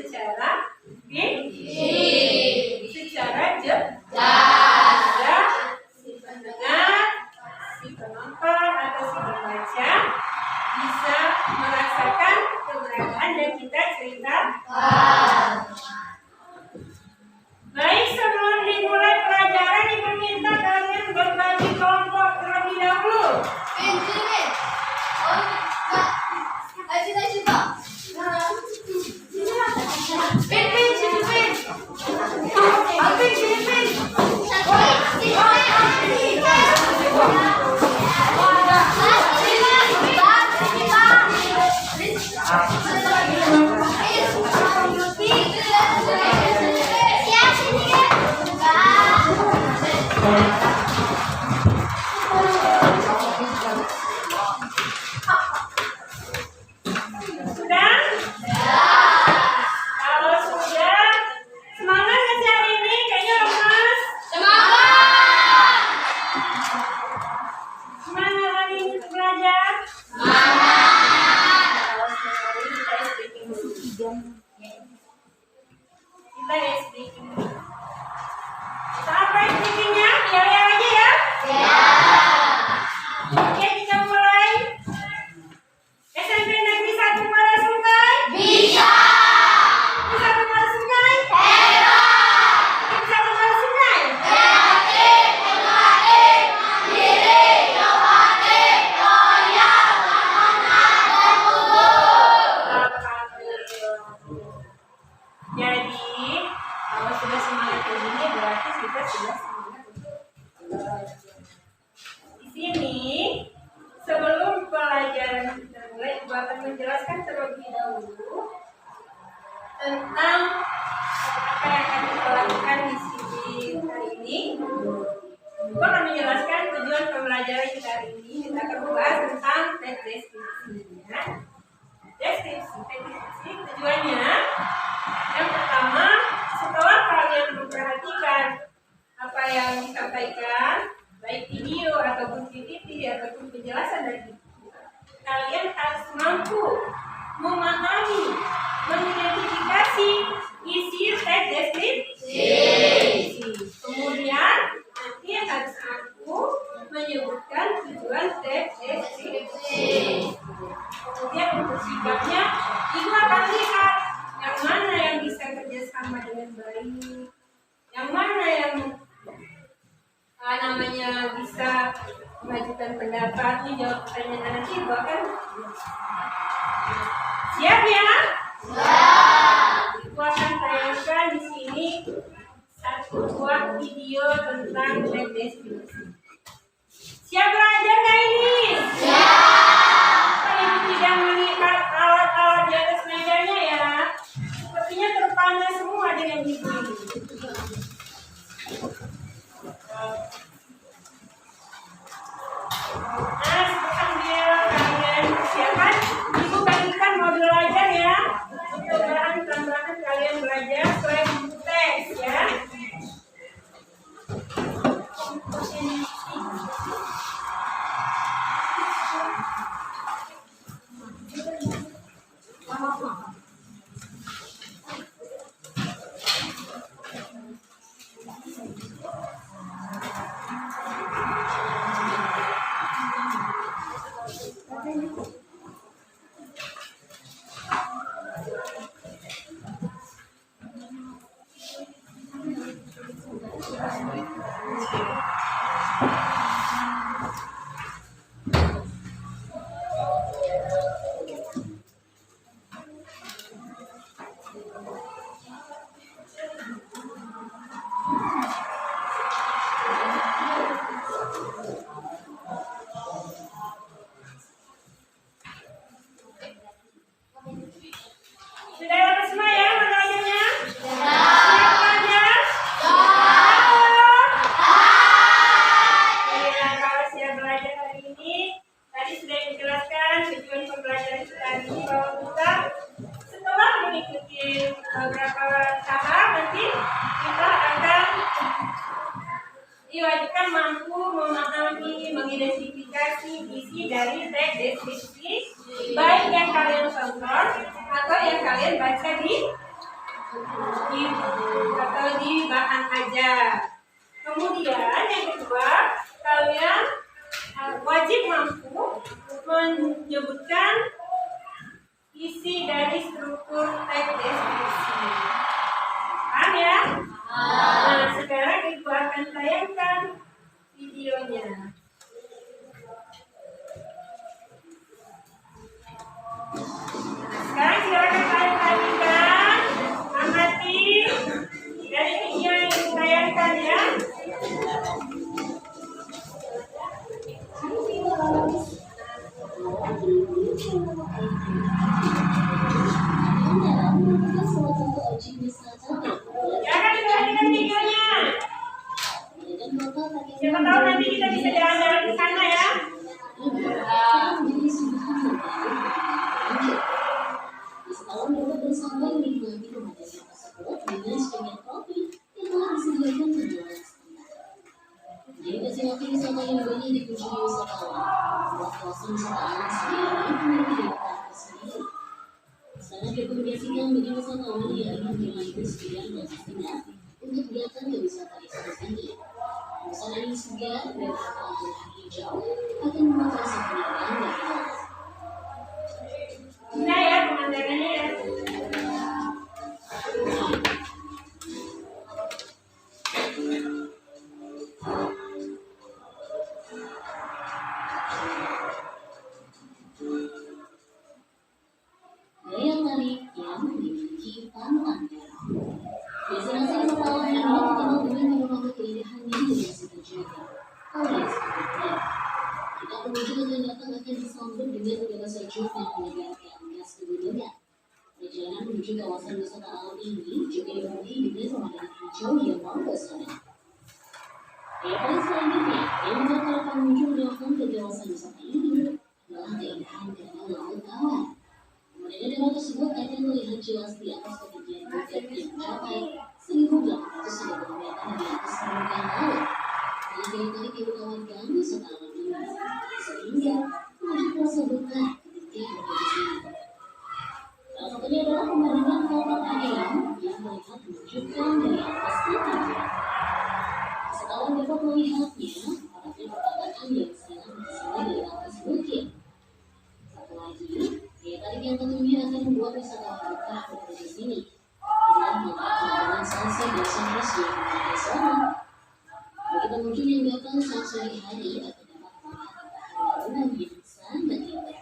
secara secara jelas. Si pendengar, si penonton atau si pembaca bisa merasakan keberadaan dan kita ceritakan. Baik, sebelum dimulai pelajaran diminta kalian berbagi kelompok terlebih dahulu. Menjelaskan terlebih dahulu tentang apa yang akan kita lakukan di sini hari ini. Kita akan menjelaskan tujuan pembelajaran kita hari ini. Kita akan membahas tentang deskripsi. Deskripsi tujuannya yang pertama, setelah kalian memperhatikan apa yang disampaikan, baik video ataupun PPT ataupun penjelasan dari kalian harus mampu memahami, mengidentifikasi isi teks deskripsi. Kemudian nanti harus mampu menyebutkan tujuan teks deskripsi. Kemudian untuk sikapnya, ibu akan lihat yang mana yang bisa kerjasama dengan baik, yang mana yang bisa mengajukan pendapat, menjawab pertanyaan nanti ibu akan siap ya? Ibu akan tayangkan di sini satu buah video tentang teks deskripsi. Siap belajar nggak ini? Siap. Ibu tidak melihat alat-alat di atas mejanya ya. Sepertinya terpana semua dengan ibu ini. Sambil kalian persiapan, ibu bagikan modul belajar ya. Untuk bahan-bahan kalian belajar sesuai buku teks ya. Sudah dapat semua ya materinya? Siap belajar? Ya, kalau siap belajar hari ini, tadi sudah dijelaskan tujuan pembelajaran kita hari ini bahwa kita setelah mengikuti beberapa tahap nanti kita akan diwajibkan mampu memahami, mengidentifikasi isi dari teks deskripsi, baik yang kalian tonton atau yang kalian baca di di atau di bahan aja. Kemudian yang kedua, kalian wajib mampu menyebutkan isi dari struktur teks deskripsi. Paham ya? Nah, sekarang Ibu akan tayangkan videonya. Sekarang silakan kalian tayangkan, amati dari video yang ditayangkan ya. Jangan diperhatikan videonya. Siapa tahu nanti kita bisa jalan-jalan ke sana ya. Setelah mereka bersama menikmati pemandangan tersebut dengan sebanyak kopi yang telah disediakan penjualan setempat. Jadi destinasi wisata yang banyak dikunjungi wisatawan, membuat kawasan wisata alam sendiri memiliki daya tarik tersendiri. Sangat direkomendasikan bagi wisatawan yang ingin berlibur sekian destinasi untuk datang ke wisata eksklusif ini. Kawasan angin segar dan alam hijau akan memotivasi pendatang dan wisatawan. Nah ya pemandangannya ya. Daya tarik yang dimiliki pantang merah. Destinasi wisatawan ini terkenal dengan berbagai keindahannya yang masih terjaga oleh sekitarnya. Kita pengunjung akan datang akan disambut dengan udara sejuk dan menyegarkan gas pegunungan. Perjalanan menuju kawasan wisata alam ini juga dipenuhi dengan pemandangan hijau yang mempesona. Daya tarik selanjutnya yang membuat para pengunjung datang ke kawasan wisata ini adalah keindahan danau laut tawar. Pemandangan danau tersebut akan terlihat jelas di atas ketinggian bukit yang mencapai 1.890 meter di atas permukaan laut. Dengan daya tarik yang menawarkan wisata alam ini, sehingga pengunjung merasa betah ketika berada di sini. Salah satunya adalah pemandangan kolam ayam yang melihat menunjukkan dari atas ketinggian. Wisatawan dapat melihatnya pada perkataan yang sangat bersama dari atas bukit. Satu lagi, daya tarik yang tentunya akan membuat wisatawan betah berada di sini adalah melihat pemandangan sunset dan sunrise yang mempesona. Bagi pengunjung yang datang saat sore hari akan dapat melihat keindahan bangunan yang sangat indah.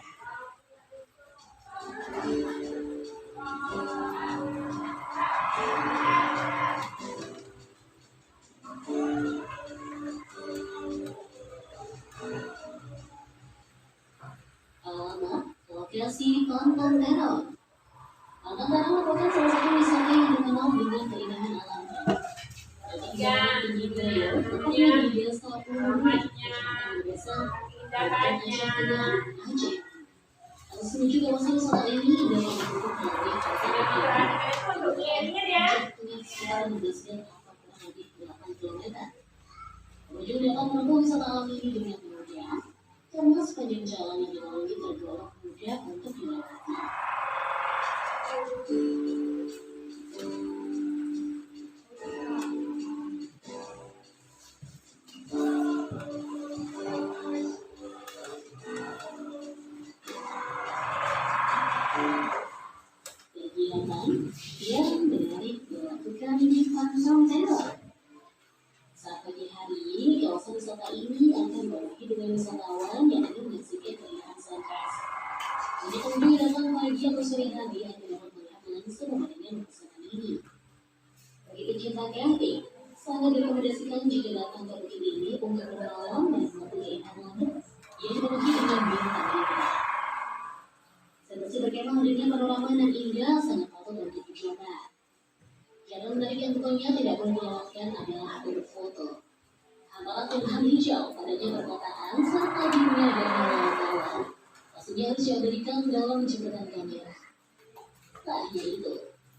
Alamat lokasi Pantai Terong. Pantai Terong merupakan salah satu wisata yang terkenal dengan keindahan alamnya. Ketinggian tinggi beliau tepatnya di desa Purwuri, kecamatan Desa, Kabupaten Aceh. Harus menuju kawasan wisata ini dengan ditempuh melalui kereta api dengan sekitar 15 jam atau kurang lebih 8 km. Pengunjung dapat menempuh wisata alam ini dengan mudah karena sepanjang jalan yang dilalui tergolong mudah untuk dilewati. Kegiatan yang menarik dilakukan di Pantai Terong. Saat pagi hari, kawasan wisata ini akan dipenuhi dengan wisatawan yang ingin menyaksikan keindahan sunrise. Jadi pengunjung datang pagi atau sore hari akan dapat melihat langsung pemandangan wisata ini. Bagi pecinta camping, sangat direkomendasikan jika datang ke bukit ini untuk bermalam dan menikmati keindahan yang dipenuhi dengan bintang-bintang. Sensasi berkemah dengan panorama dan indah sangat patut untuk dicoba. Cara menarik yang tentunya tidak boleh dilewatkan adalah berfoto. Antara pilihan hijau padanya perkotaan serta birunya danau laut tawar, pastinya harus diberikan dalam jembatan kamera. Tak hanya itu,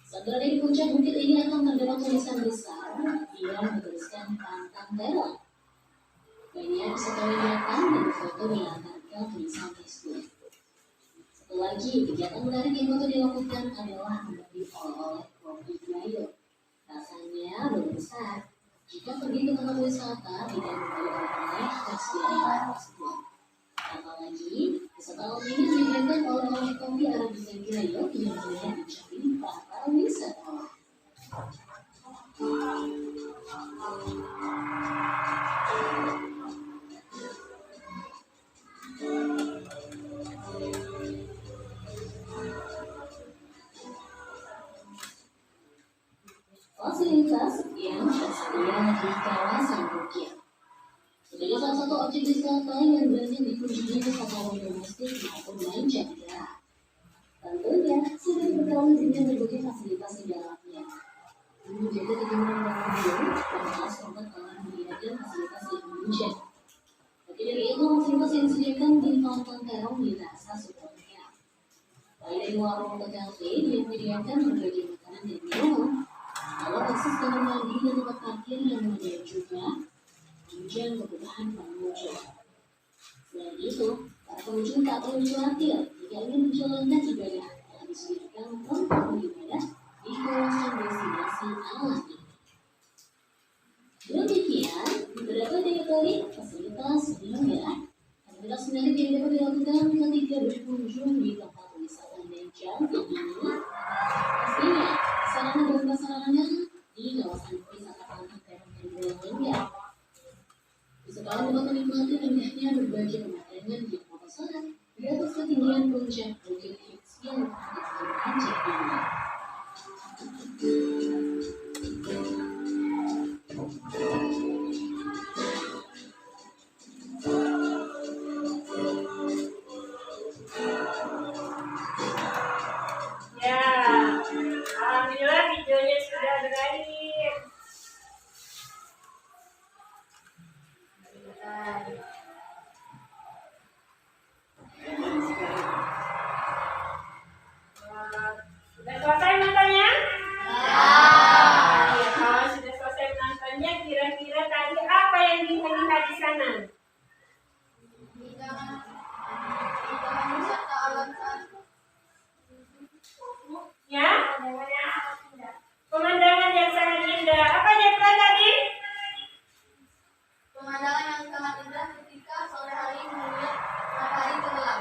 saat berada di puncak bukit ini akan terdapat tulisan besar yang bertuliskan Pantang Terong. Banyak wisatawan datang dan berfoto melantarkan tulisan tersebut. Satu lagi, kegiatan menarik yang patut dilakukan adalah membeli oleh-oleh kopi Jaya. Jika pergi ke tempat wisata, tidak membawa oleh-oleh khas daerah tersebut. Apalagi, wisatawan ini menyediakan oleh-oleh kopi Arabica Gayo yang mudah dicari para wisatawan. Fasilitas yang tersedia di kawasan Bukit. Sebagai salah satu objek wisata yang banyak dikunjungi wisatawan domestik maupun mancanegara. Tentunya sudah bergaul dengan berbagai fasilitas di dalamnya. Menjaga kenyamanan pengunjung, petugas tempat telah menyediakan fasilitas yang menunjang. Bagi dari itu, fasilitas yang disediakan di Fountain Terong dirasa sepenuhnya. Mulai dari warung atau kafe yang menyediakan berbagai makanan dan minuman, lalu akses kamar mandi dan tempat parkir yang memadai juga menunjang kebutuhan pengunjung. Selain itu, para pengunjung tak perlu khawatir jika ingin menjalankan ibadah yang disediakan tempat ibadah di kawasan destinasi alam ini. Demikian, beberapa teori fasilitas sebelumnya. Fasilitas menarik yang dapat dilakukan ketika berkunjung di tempat wisata Menjang ini. Pastinya, sarana dan prasarana di kawasan wisata Pantai Terong dan lainnya. Wisatawan dapat menikmati indahnya berbagai pemandangan di pesona di atas ketinggian puncak Bukit Hits yang dikatakan ini. Ya, alhamdulillah videonya sudah berakhir. Sudah selesai nontonnya? Ya, kalau sudah selesai nontonnya, kira-kira tadi apa yang dilihat di sana? Ya? Pemandangan yang sangat indah. Apa Jepra tadi? Pemandangan yang sangat indah ketika sore hari melihat matahari tenggelam.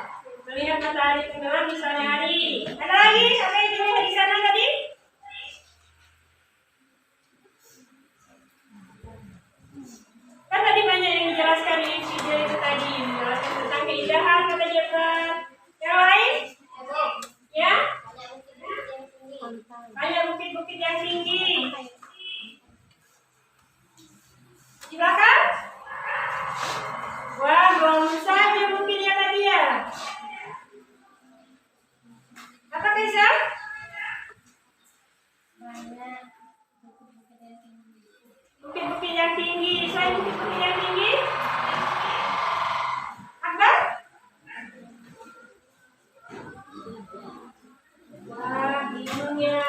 Melihat matahari tenggelam di sore hari. Ada lagi? Apa yang dilihat di sana tadi? Kan tadi banyak yang dijelaskan di video itu tadi. Menjelaskan tentang keindahan kata Jepra. Yang lain? Ya? Banyak bukit-bukit yang tinggi. Di belakang? Wah, belum saja bukitnya tadi ya. Apa Kaisa? Bukit-bukit yang tinggi. Selain bukit-bukit yang tinggi, Akbar? Wah, bingungnya.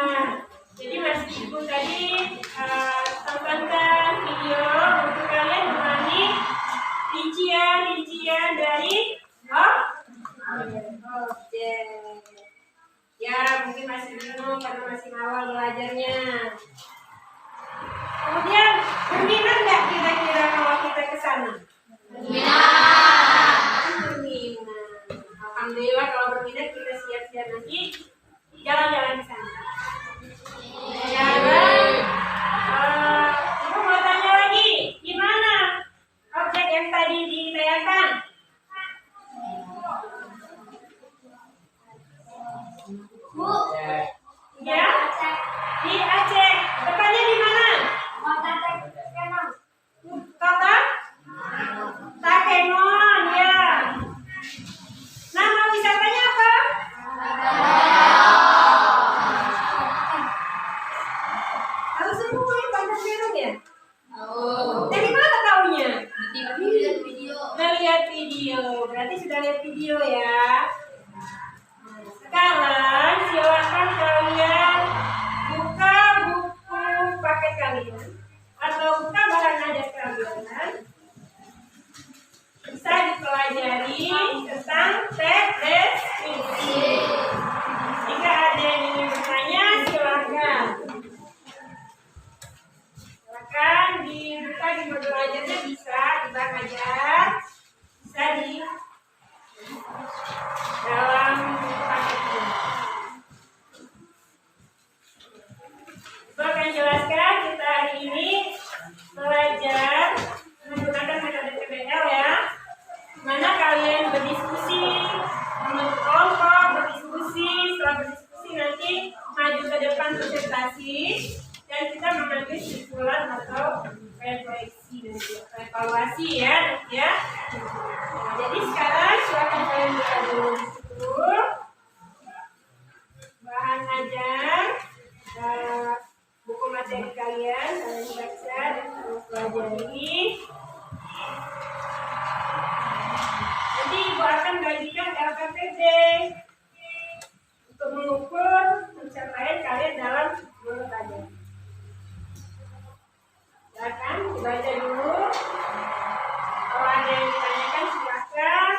Jadi Mas Ibu tadi tontonkan video untuk kalian memahami rincian dari objek. Ya, mungkin masih bingung karena masih awal belajarnya. Kemudian, berminat nggak kira-kira kalau kita ke sana? Berminat. Alhamdulillah kalau berminat kita siap-siap nanti jalan-jalan ke sana. Jalan. Ibu mau tanya lagi, gimana objek yang tadi ditayangkan? Bu, ya, di Aceh. Tepatnya di mana? Kota Takengon, ya. Nama wisatanya apa? Tahu semua ya, Pantai Terong ya? Dari mana taunya? Lihat video. Sudah lihat video, berarti sudah lihat video ya. Sekarang silakan kalian buka buku paket kalian atau buka barang ajar kalian. Bisa dipelajari tentang deskripsi. Jika ada yang ingin bertanya, silakan. presentasi dan kita mengambil kesimpulan atau refleksi dan evaluasi ya, ya. Nah, jadi sekarang silakan kalian buka dulu itu bahan ajar, buku materi kalian baca dan terus pelajari. Nanti Ibu akan bagikan LKPD untuk mengukur pencapaian kalian dalam menurut ajar. Silakan dibaca dulu. Kalau ada yang ditanyakan silakan.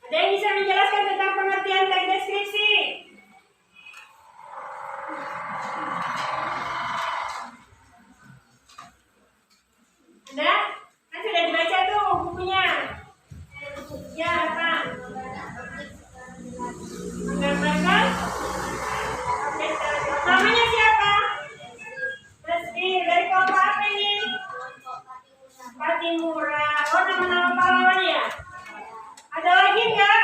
Ada yang bisa menjelaskan tentang pengertian teks deskripsi? Ada? Kan sudah dibaca tuh bukunya. Ya, apa? Menggambarkan objek terlihat. Namanya siapa? Deskripsi. Dari kelompok apa ini? Patimura. Oh, nama-nama pahlawan ya? Ada lagi enggak?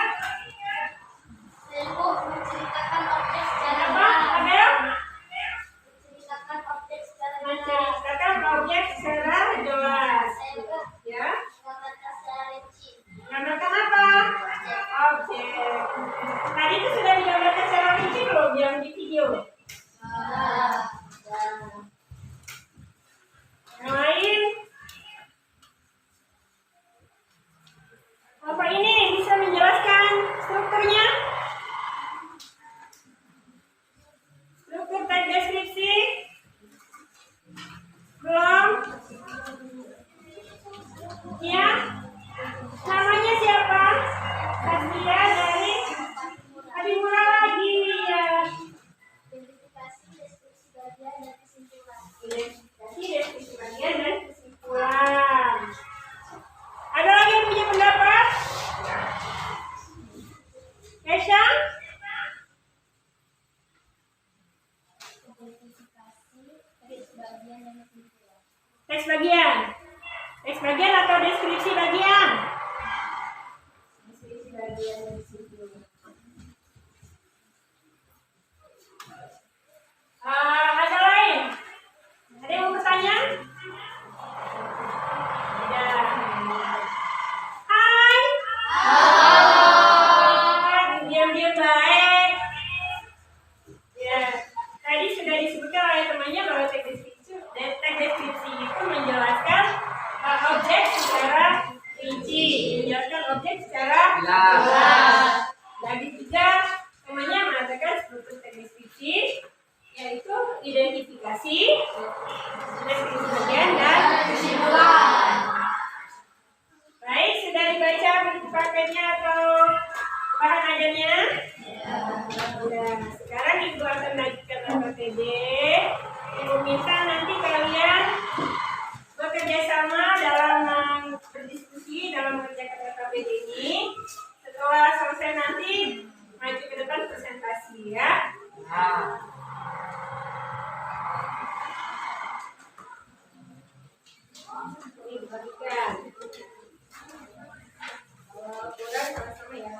Ibu menceritakan objek secara Apa? Ada? menceritakan objek secara Menceritakan objek secara jelas. Ya? menggambarkan secara rinci. Gambarkan apa? Objek. Tadi itu sudah digambarkan secara rinci belum yang di video? Yang lain? Apa ini bisa menjelaskan strukturnya? Struktur teks deskripsi? Belum? Ya? Namanya siapa? Saskia dari Patimura lagi ya. Identifikasi, deskripsi bagian dan kesimpulan. Identifikasi, deskripsi bagian dan kesimpulan. Ada lagi yang punya pendapat? Kesha? Identifikasi, teks bagian dan kesimpulan. Teks bagian. Teks bagian atau deskripsi bagian? Deskripsi bagian dan kesimpulan. Ada lain? Ada yang mau bertanya? Ada. Hai. Diam-diam baik. Ya, tadi sudah disebutkan oleh temannya bahwa teks deskripsi itu menjelaskan objek secara rinci, menjelaskan objek secara jelas. Lagi juga temannya mengatakan struktur teks deskripsi yaitu identifikasi, deskripsi bagian dan kesimpulan. Baik, sudah dibaca buku pakainya atau bahan ajarnya? Ya, sekarang Ibu akan lanjutkan LKPD. Ibu minta nanti kalian bekerja sama dalam berdiskusi dalam mengerjakan LKPD ini. Setelah selesai nanti maju ke depan presentasi ya. Ini dibagikan. Kalau kurang sama-sama ya.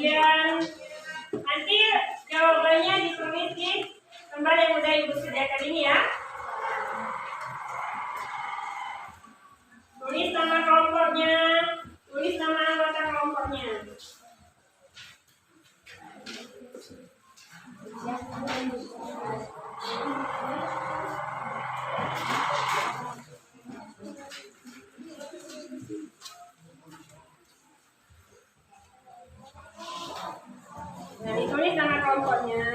Kemudian nanti jawabannya ditulis di lembar yang udah Ibu sediakan ini ya. Tulis nama kelompoknya, tulis nama anggota kelompoknya. Nah, ditulis nama kelompoknya,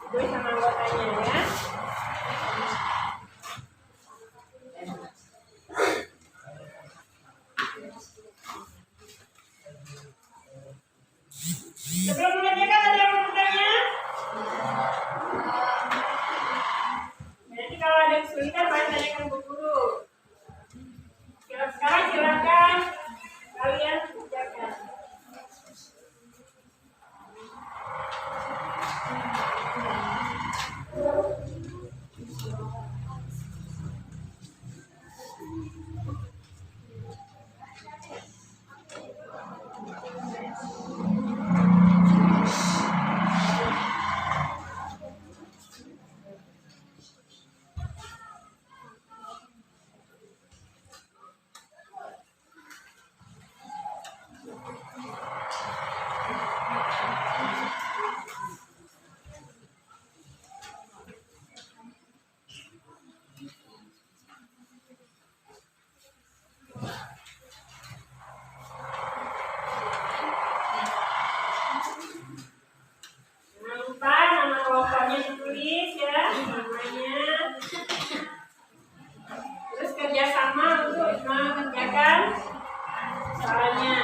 ditulis nama anggotanya ya. Sebelum mengerjakan ada yang mau bertanya? Nanti kalau ada kesulitan baru tanyakan Bu Guru. Sekarang silakan kalian kerjakan. Jangan lupa nama kelompoknya ditulis ya, namanya. Terus kerjasama untuk mengerjakan soalnya.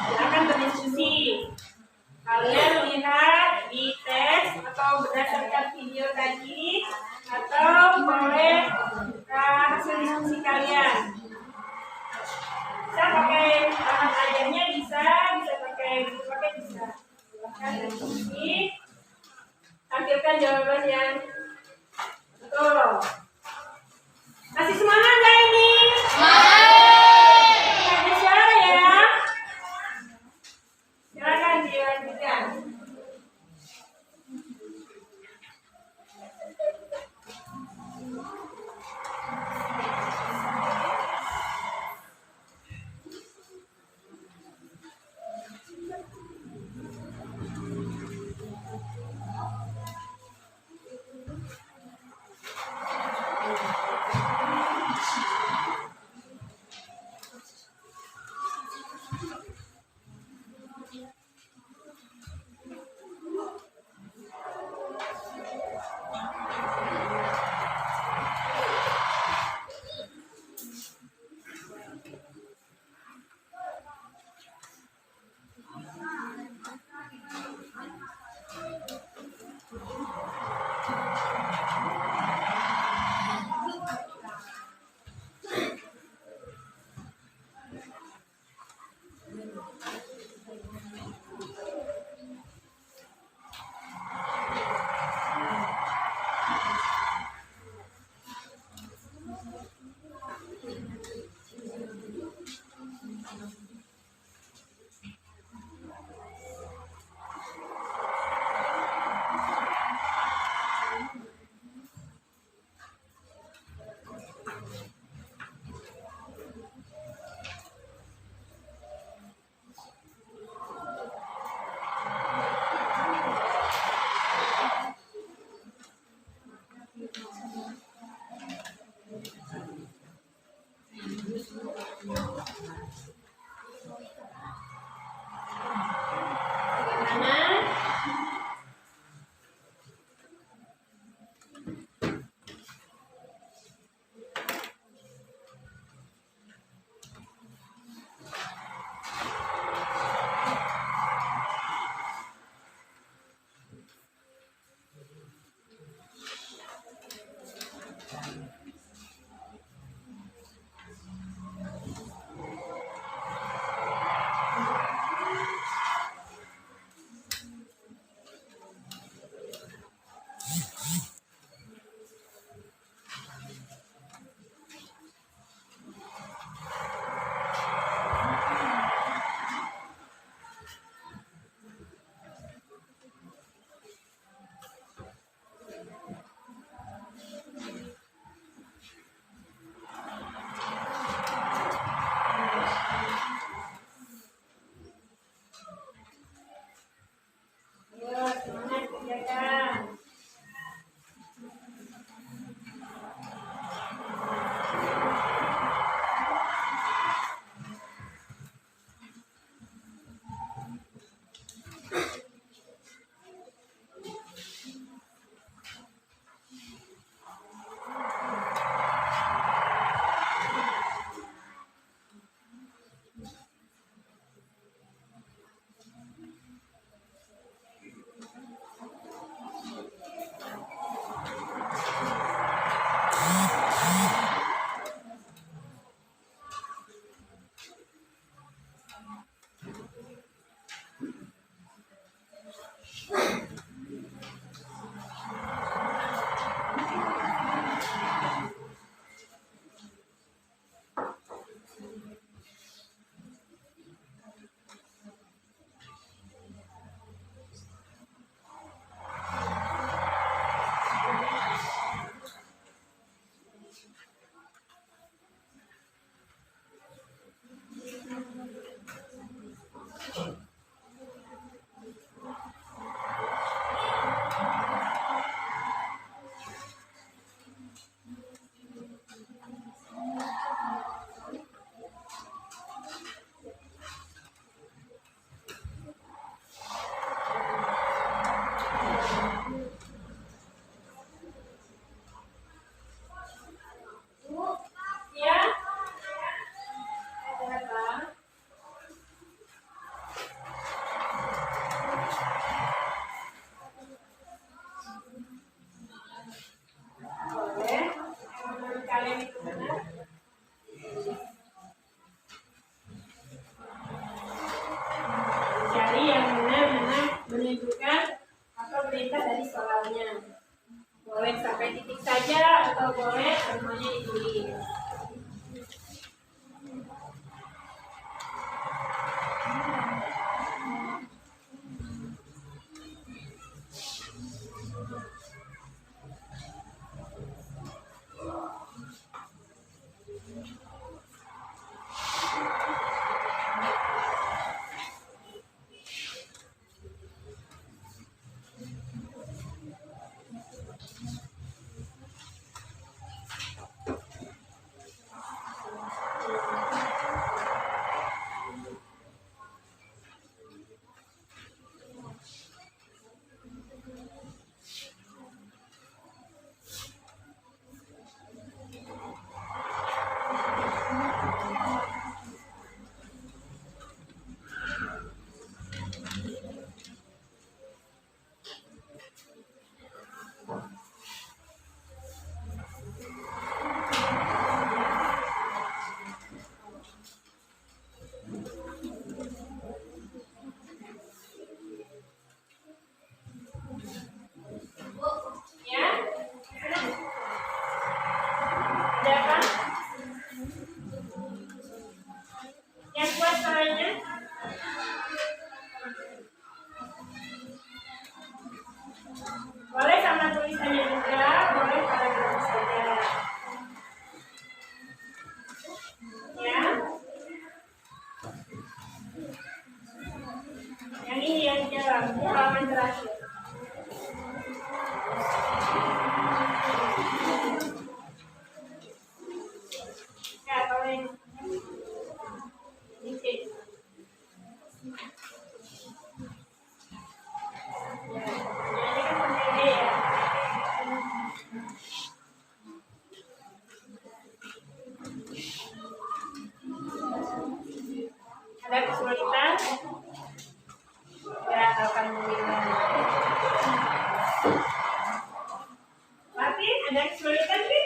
Silakan berdiskusi. Kalian lihat di tes atau berdasarkan video tadi atau boleh hasil diskusi kalian. Bisa pakai bahan ajarnya bisa pakai bisa. Silakan diskusi. Tampilkan jawaban yang betul. Masih semangat nggak ini? Ada suara ya. Silakan dilanjutkan. halaman terakhir. Ya, kalau yang ini cek. Ya, ini kan pendek ya. Ada kesulitan? Ya, alhamdulillah. Tapi ada kesulitan sih?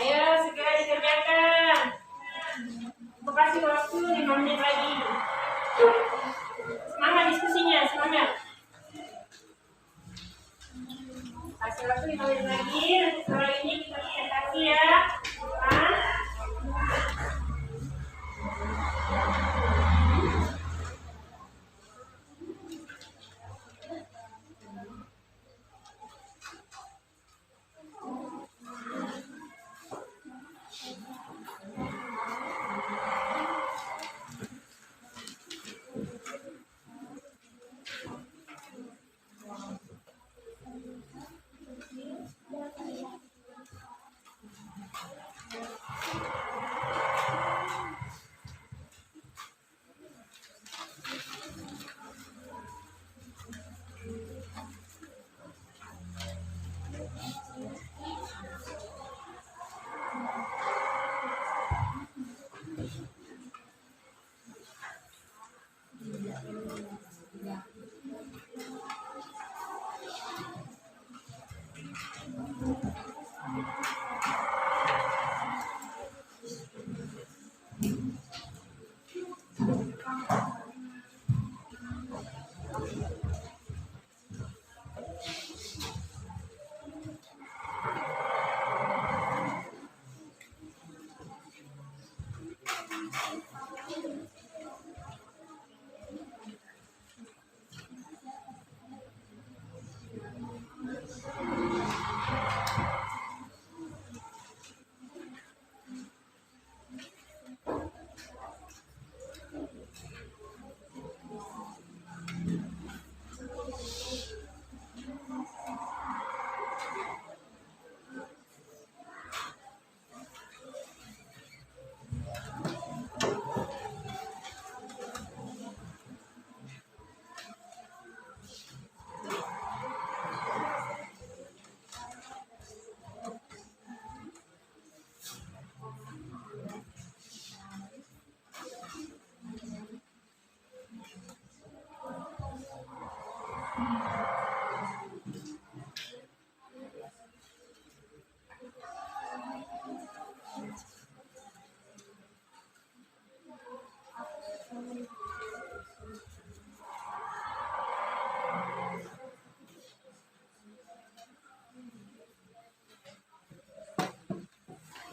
Ayo segera dikerjakan. Aku kasih waktu 5 menit lagi. Semangat diskusinya, semangat. Kasih waktu 5 menit lagi. Nanti soal ini kita presentasi ya. Nah.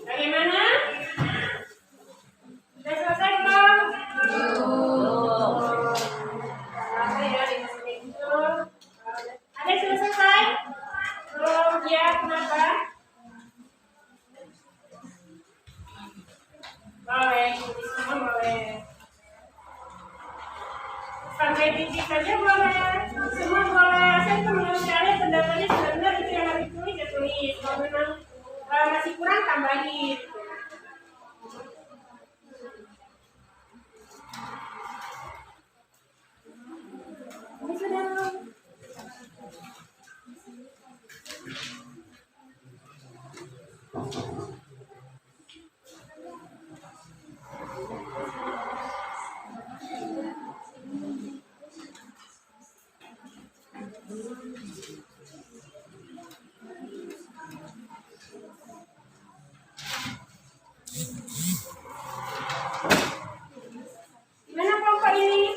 Bagaimana? Sudah selesai belum? Belum. Selesai ya, dimasukin itu. boleh titik saja boleh, semua boleh. Saya menurut kalian pendapatnya sudah benar, itu yang harus ditulis ya tulis. Kalau memang masih kurang tambahin. Ini sudah. Gimana kelompok ini?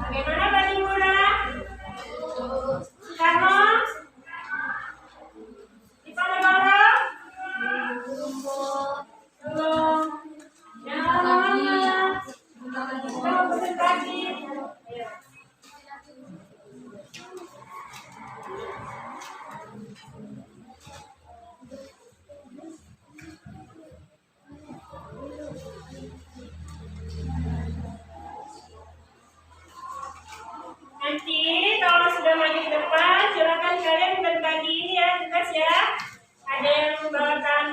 Bagaimana Bani Mura? Soekarno? Diponegoro? Belum. Yang namanya? Mau presentasi? Ayo. Nanti kalau sudah maju ke depan, silakan kalian berbagi ini ya, tugas ya. Ada yang membawakan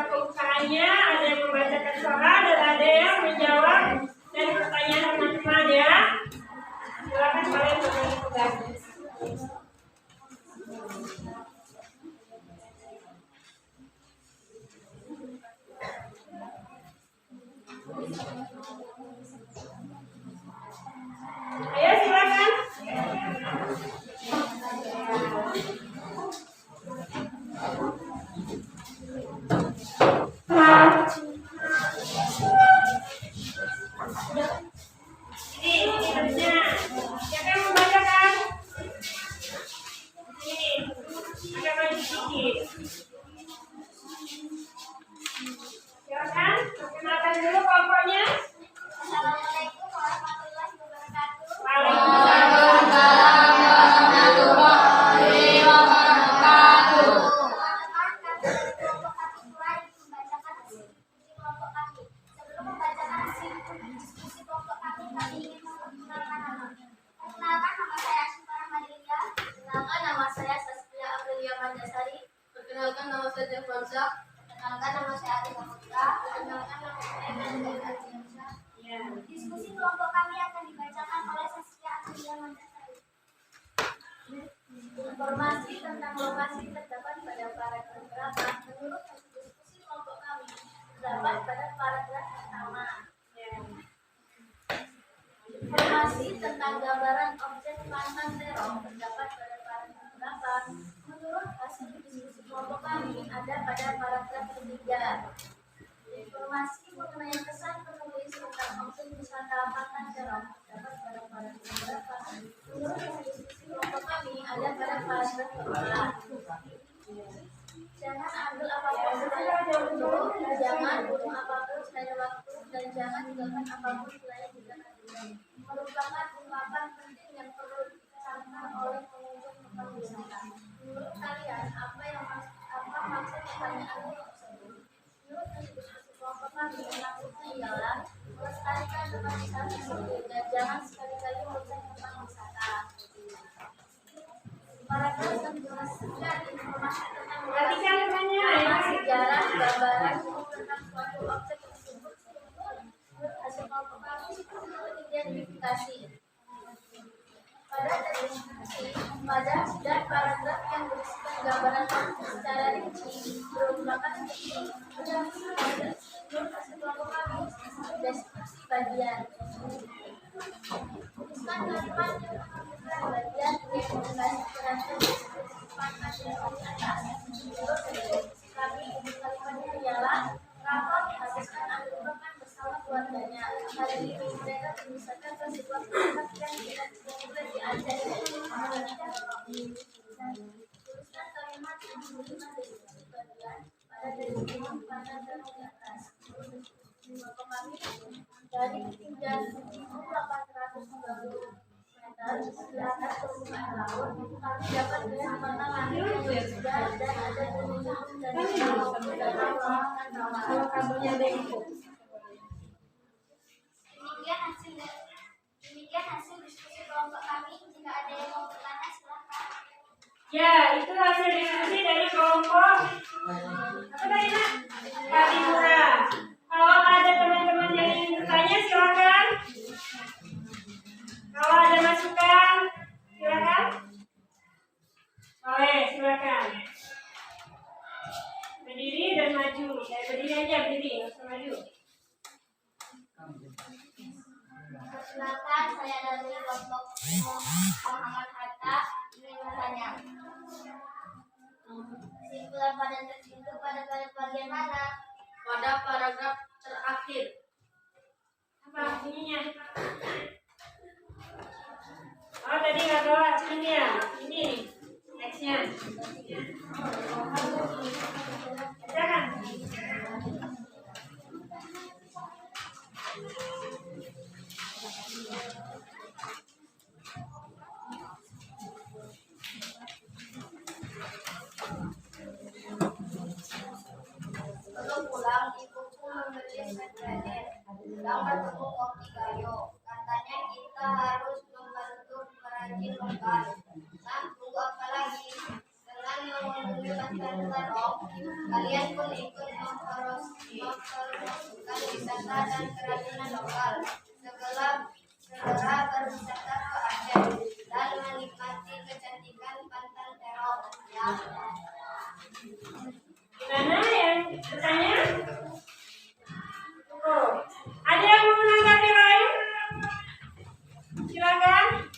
pembukaannya, ada yang membacakan soal, dan ada yang menjawab dari pertanyaan teman-teman ya. Silakan kalian berbagi tugas. Ayo silakan. pojok, kenalkan nama saya Adi Kaputra, kenalkan nama saya Nanda Ardiansyah. Ya. Diskusi kelompok kami akan dibacakan oleh Saskia Amelia Mandasari. Informasi tentang lokasi terdapat pada paragraf berapa? Menurut hasil diskusi kelompok kami terdapat pada paragraf pertama. Ya. Informasi tentang gambaran objek mantan teror terdapat pada paragraf berapa? Menurut hasil diskusi kelompok kami ada pada paragraf ketiga. Informasi mengenai kesan penulis tentang objek wisata mantan teror terdapat pada paragraf berapa? Menurut hasil diskusi kelompok kami ada pada paragraf keempat. Jangan ambil apapun selain waktu, jangan bunuh apapun selain waktu, dan jangan tinggalkan apapun selain jika ada. Merupakan ungkapan penting yang perlu disampaikan oleh pengunjung tempat wisata. Menurut kalian, apa maksud pertanyaan tersebut? Menurut diskusi kelompok kami, maksudnya ialah melestarikan tempat wisata tersebut dan jangan sekali-kali merusak tempat wisata. Paragraf menjelaskan informasi tentang Perhatikan pertanyaan. nama, sejarah, gambaran, tentang suatu objek tersebut. Menurut hasil kelompok kami, identifikasi. Pada deskripsi, pada dan paragraf yang berisikan gambaran objek secara rinci merupakan teknik. Menurut hasil kelompok kami, deskripsi bagian. Tuliskan kalimat yang menunjukkan bagian identifikasi berhasil disebutkan di atas. Menurut deskripsi kami, kalimatnya ialah Rafa menghabiskan akhir pekan bersama keluarganya. Hari ini mereka berwisata ke sebuah tempat yang tidak boleh diajak. Tuliskan kalimat yang menerima deskripsi bagian pada deskripsi pada dan di atas. Kelompok kami dari ketinggian 1.890 meter di atas permukaan laut, kami dapat melihat mana langit yang segar dan ada gunung dan maupun danau lautan bawah. Kalau kabelnya ada info. Demikian hasil diskusi kelompok kami. Jika ada yang mau bertanya, silakan. Ya, itu hasil diskusi dari kelompok apa tadi Nak? Kapimura. Kalau ada teman-teman yang ingin bertanya, silakan. Kalau ada masukan, silakan. Boleh, silakan. Berdiri dan maju. Berdiri aja, berdiri, nggak usah maju. Perkenalkan, saya dari kelompok Muhammad Hatta ingin bertanya. Kesimpulan pada teks itu pada bagian mana? Pada paragraf terakhir. Apa ininya? Oh, tadi nggak bawa ini ya? Ini teksnya. Jangan. Belum pulang, ibuku membeli segelas sedang bertemu kopi gayo. Katanya kita harus membantu perajin lokal. Nah, tunggu apa lagi? Dengan mengunjungi pasar terong, kalian pun ikut mempromosikan wisata dan kerajinan lokal. Segera berwisata ke Aceh dan menikmati kecantikan pantai terong. Ya. Gimana yang bertanya? Oh, ada yang mau menanggapi lain? Silakan.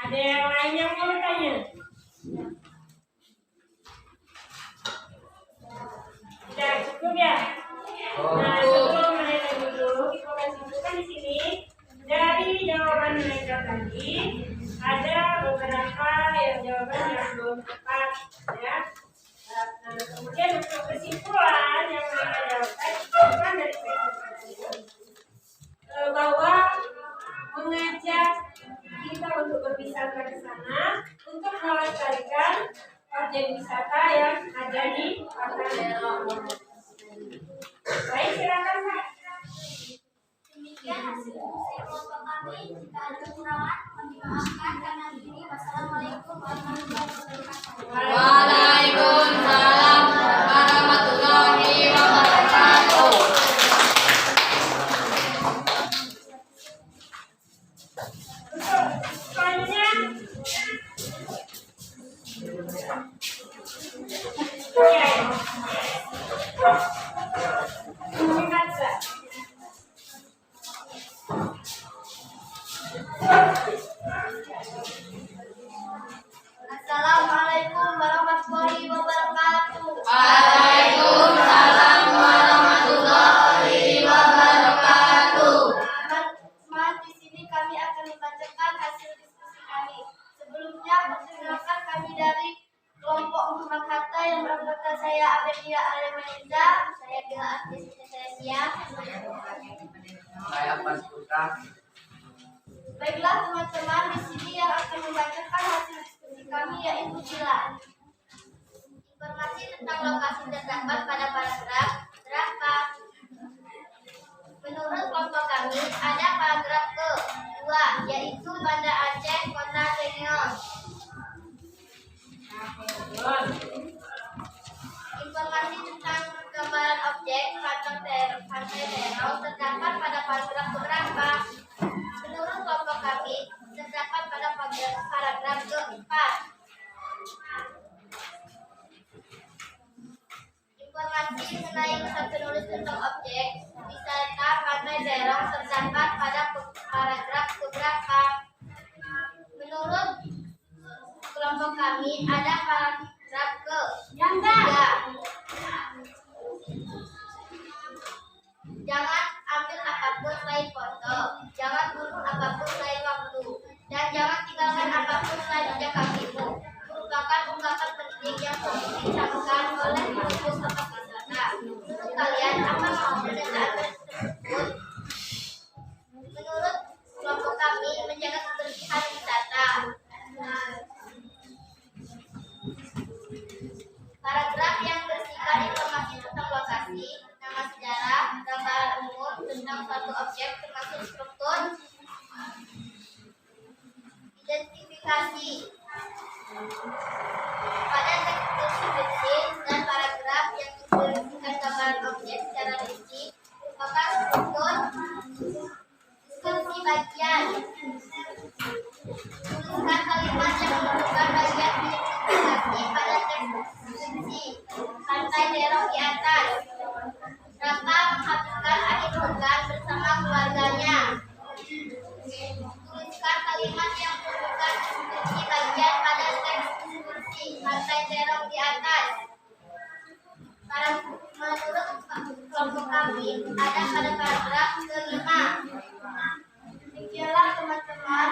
Ada yang lain yang mau bertanya? Tidak cukup ya? Nah, sebelum mereka duduk, kita kasih simpulkan di sini. Dari jawaban mereka tadi, ada beberapa yang jawaban yang belum tepat, ya. Nah, kemudian untuk kesimpulan yang mereka jawabkan, kesimpulan dari mereka bahwa mengajak kita untuk berwisata ke sana untuk melestarikan objek wisata yang ada di Pantai Terong. Baik, silakan Pak. Demikian hasil diskusi kelompok kami. Jika ada kekurangan, mohon dimaafkan karena diri. Wassalamualaikum warahmatullahi wabarakatuh. Waalaikumsalam warahmatullahi wabarakatuh. Selanjutnya. Ya. Ingat, Mbak. Assalamualaikum warahmatullahi wabarakatuh. Waalaikumsalam warahmatullahi wabarakatuh. Teman-teman, di sini kami akan membacakan hasil diskusi kami. Sebelumnya, perkenalkan kami dari kelompok Muhammad Hatta yang beranggota saya Abelia Alemaniza, saya Bila Artis Indonesia. Saya Pas Putra. Baiklah teman-teman, di sini yang akan membacakan hasil diskusi kami yaitu Bila. Informasi tentang lokasi terdapat pada paragraf berapa? Menurut kelompok kami, ada paragraf ke-2, yaitu Banda Aceh, Kota Senior. Informasi tentang gambaran objek Pantai Terong terdapat pada paragraf keberapa? Menurut kelompok kami, terdapat pada paragraf ke-4. Informasi mengenai kesan penulis tentang objek wisata Pantai Terong terdapat pada paragraf keberapa? Menurut kelompok kami ada paragraf ke-3. Jangan ambil apapun selain foto, jangan bunuh apapun selain waktu, dan jangan tinggalkan apapun selain jejak kakimu. Merupakan ungkapan penting yang sering diucapkan oleh penulis tempat wisata. Menurut kalian, apa maksud pernyataan tersebut? Menurut kelompok kami, menjaga kebersihan wisata. Paragraf yang berisikan informasi tentang lokasi, nama sejarah, gambaran umum tentang suatu objek termasuk struktur, identifikasi. Pada teks deskripsi dan paragraf yang berisikan gambaran objek secara rinci merupakan struktur deskripsi bagian. Tuliskan kalimat yang menentukan bagian identifikasi pada teks deskripsi. Pantai Terong di atas. Rapa menghabiskan akhir pekan bersama keluarganya. Tuliskan kalimat yang menentukan deskripsi bagian pada teks deskripsi. Pantai Terong di atas. Menurut kelompok kami ada pada paragraf ke-5. Demikianlah teman-teman,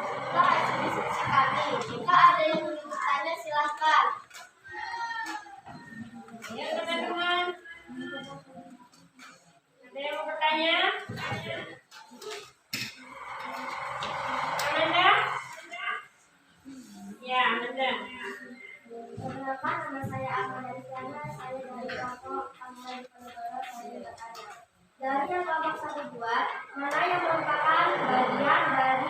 itulah hasil diskusi kami. Jika ada yang ingin bertanya silahkan. Ya teman-teman. Ada yang mau bertanya? Amanda? Ya, Amanda. Perkenalkan, nama saya Amanda Rizana, saya dari kelompok Amanda Penegoro, saya bertanya. Dari yang kelompok 1 buat, mana yang merupakan bagian dari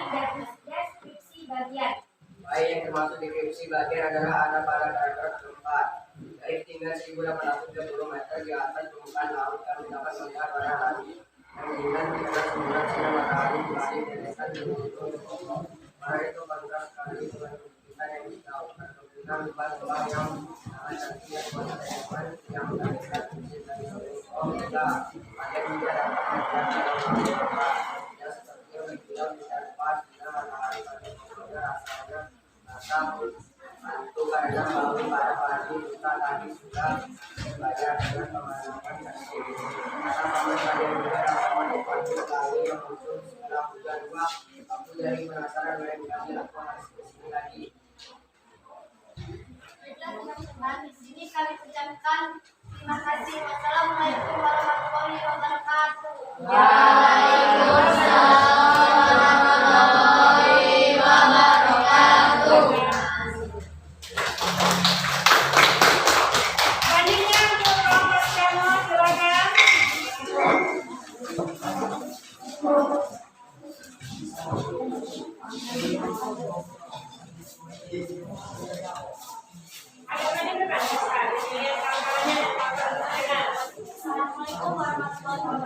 deskripsi bagian? Baik, yang termasuk deskripsi bagian adalah ada pada paragraf keempat. Dari ketinggian 1830 meter di atas permukaan laut kami dapat melihat matahari yang dengan tidak semburan sinar matahari di balik deretan di ujung pokok. Pada itu paragraf sekali dengan kebutuhan yang tahu dan kebutuhan lubang-lubang yang sangat cantik yang teman-teman yang menghasilkan dari tidak ada juga dapat melihat dalam yang seperti yang dibilang tidak lepas sinar matahari pada pokoknya rasanya rasa itu karena melalui para pagi kita tadi sudah belajar dengan pemandangan tersebut. Karena kami kalian juga dapat menikmati kali yang muncul setelah hujan dua. Aku jadi penasaran dengan kami lakukan diskusi ini lagi. Baiklah teman-teman, di sini kami ucapkan terima kasih. Wassalamualaikum warahmatullahi wabarakatuh. Waalaikumsalam warahmatullahi wabarakatuh. Selanjutnya untuk kelompok kamu silakan. Kami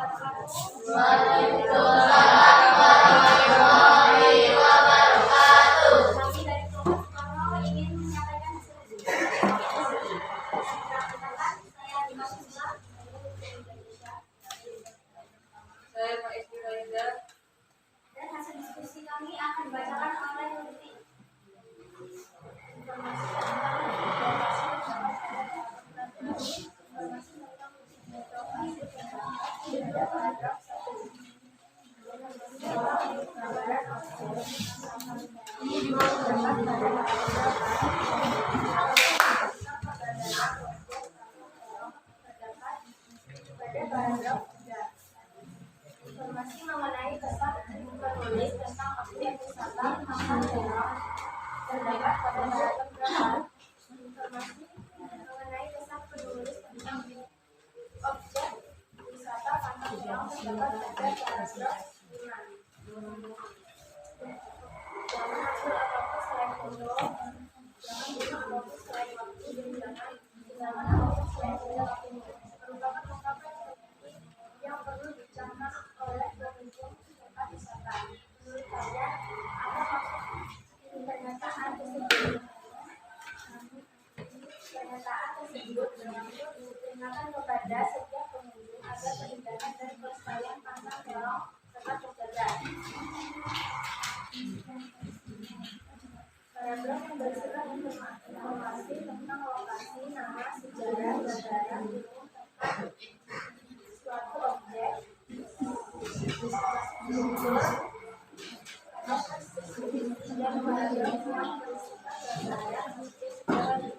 dari kelompok Soekarno ingin menyampaikan saya Dimasula dari Indonesia. Saya Pak Ismi Raiza. Dan hasil diskusi kami akan dibacakan oleh Lutfi. Informasi tentang informasi tentang metropasi pada paragraf 1. Informasi mengenai kesan penulis tentang objek wisata Taman Merah terdapat pada paragraf berapa? Informasi mengenai kesan penulis tentang objek wisata Taman Merah terdapat pada paragraf 5. Jangan ambil apapun selain foto, jangan bunuh apapun selain waktu, dan jangan apapun selain waktu. Merupakan ungkapan seperti yang perlu dicamkan oleh pengunjung tempat wisata. Menurut kalian, apa maksud pernyataan tersebut? Pernyataan tersebut diperingatkan kepada setiap pengunjung agar keindahan dan kelestarian Taman Merah tetap terjaga. Paragraf yang berisikan informasi tentang lokasi, nama, sejarah, bandara, gunung, tempat suatu objek, dan paragraf yang berisikan bandara, bukti sejarah,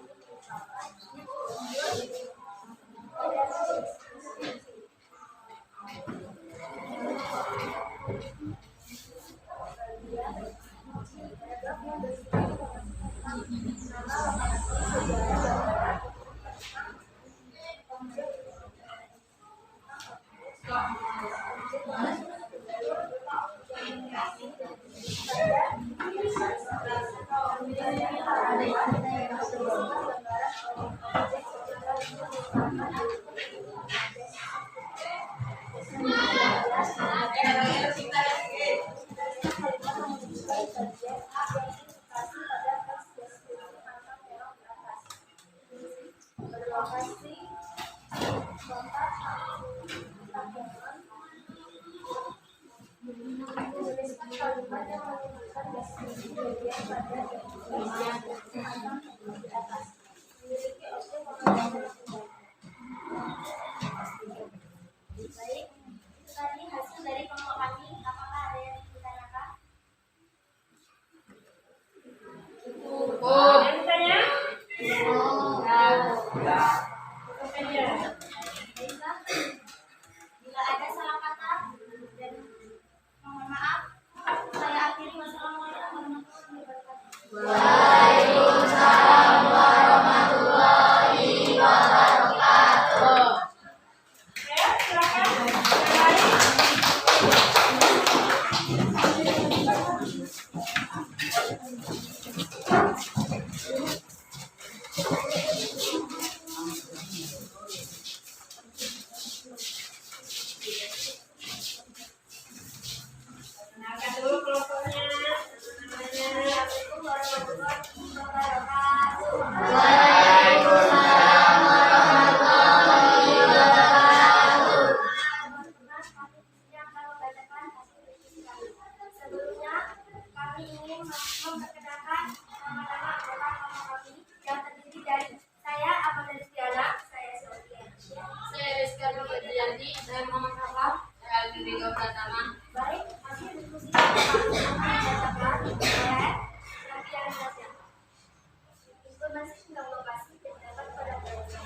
berlokasi tempat menuliskan kalimat yang menunjukkan deskripsi bagian pada deskripsi di atas. Memiliki objek pengalaman. Baik, itu tadi hasil dari kelompok kami. Apakah ada yang ditanyakan? Ada yang bertanya? Ya. Tutup saja. Baiklah, bila ada salah kata dan mohon maaf, saya akhiri. Wassalamualaikum warahmatullahi wabarakatuh. Ya, silakan. Yang lain? Kenalkan dulu kelompoknya. Namanya. Assalamualaikum warahmatullahi wabarakatuh. Sebelumnya, kami ingin memperkenalkan nama-nama anggota kelompok kami yang terdiri dari saya, Ahmad Rizkyana, saya Sofia. Saya Rizka Nurdianti. Saya Muhammad Hafaf. Saya Alvin Rigo Pratama. Baik, hasil diskusi kami akan dibacakan oleh Rafian Nasya. Informasi tentang lokasi terdapat pada paragraf.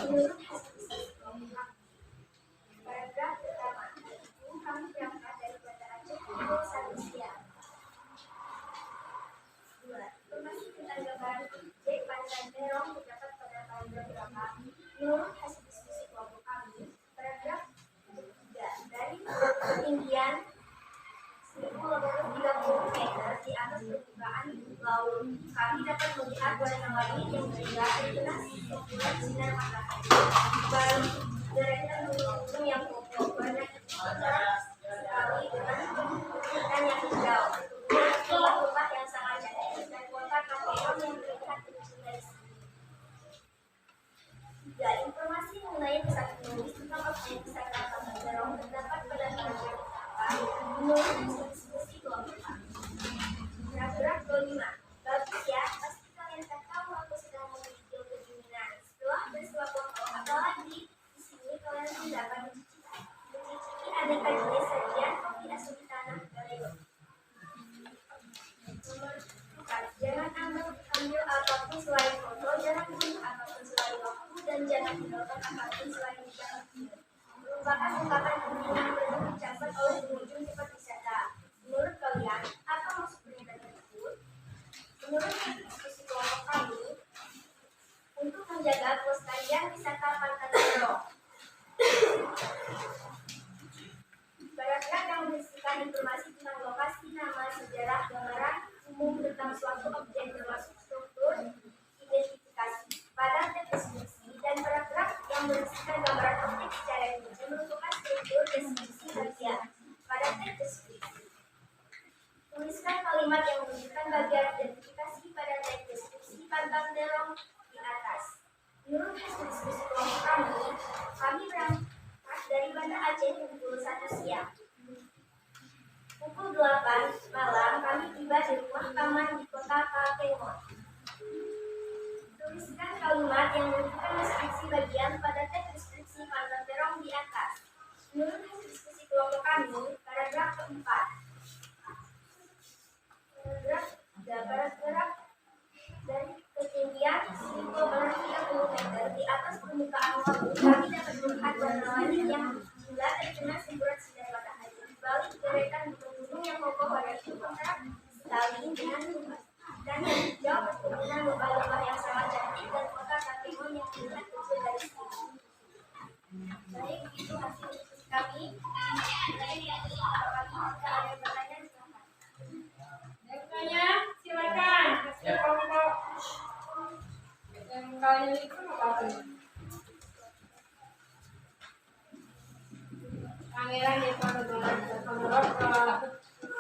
Menurut hasil diskusi paragraf pertama, kami berangkat dari Banda Aceh pukul 1 siang. 2. Informasi tentang gambaran objek Pantai Terong terdapat pada paragraf berapa? Menurut hasil diskusi kelompok kami, paragraf ketiga, dari ketinggian 1.830 meter di atas permukaan laut, kami dapat melihat warna-warni yang berbeda terkena kumpulan sinar matahari. Baru deretan gunung-gunung yang kokoh jenis sajian kopi asli tanah Gayo. Nomor 4. Jangan ambil apapun selain foto, jangan bunuh apapun selain waktu, dan jangan tinggalkan apapun selain jangka. Merupakan ungkapan penting yang perlu dicatat oleh pengunjung tempat wisata. Menurut kalian, apa maksud pernyataan tersebut? Menurut diskusi kelompok kami, untuk menjaga pelestarian wisata Pantai Terong, paragraf yang berisikan informasi tentang lokasi, nama, sejarah, gambaran umum tentang suatu objek termasuk struktur identifikasi pada teks deskripsi, dan paragraf yang berisikan gambaran objek secara rinci merupakan struktur deskripsi bagian pada teks deskripsi. Tuliskan kalimat yang menunjukkan bagian identifikasi pada teks deskripsi Pantai Terong di atas. Menurut hasil diskusi kelompok kami berangkat dari Banda Aceh pukul 1 siang. Pukul 8 malam kami tiba di rumah taman di kota Kaltengor. Tuliskan kalimat yang menunjukkan deskripsi bagian pada teks deskripsi Pantai Terong di atas. Menurut hasil diskusi kelompok kami, paragraf keempat. Paragraf dari ketinggian 1.30 meter di atas permukaan laut, kami dapat melihat warna langit yang gila terkena semburat sinar matahari. Di balik deretan gunung yang kokoh, warna itu kontras sekali dengan dan yang hijau berkebunan lembah-lembah yang sangat cantik dan kota Kaltengor yang terlihat kecil dari sini. Baik, itu hasil diskusi kami. Jika ada pertanyaan, silakan. Bertanya, silakan. Hasil kelompok yang kalian itu apa? Pangeran Diponegoro.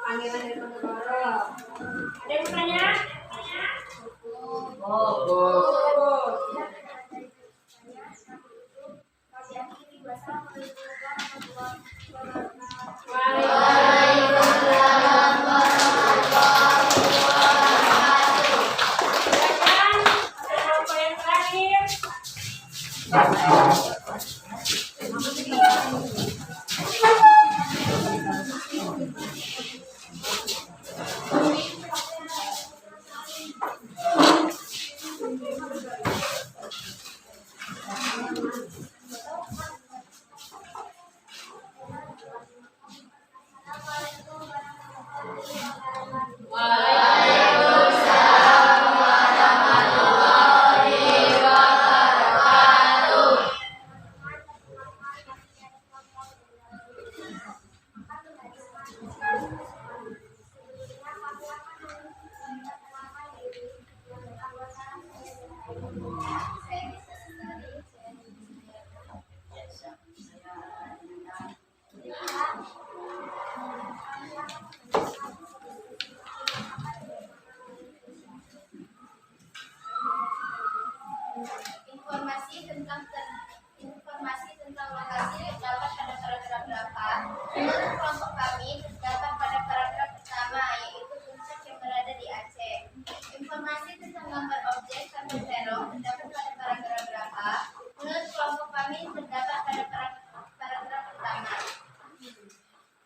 Pangeran Diponegoro. Ada yang bertanya? Silakan. Kelompok yang terakhir. Informasi tentang lokasi terdapat pada paragraf 8. Menurut kelompok kami terdapat pada paragraf pertama, yaitu puncak yang berada di Aceh. Informasi tentang gambar objek Pantai Terong terdapat pada paragraf berapa? Menurut kelompok kami terdapat pada paragraf pertama.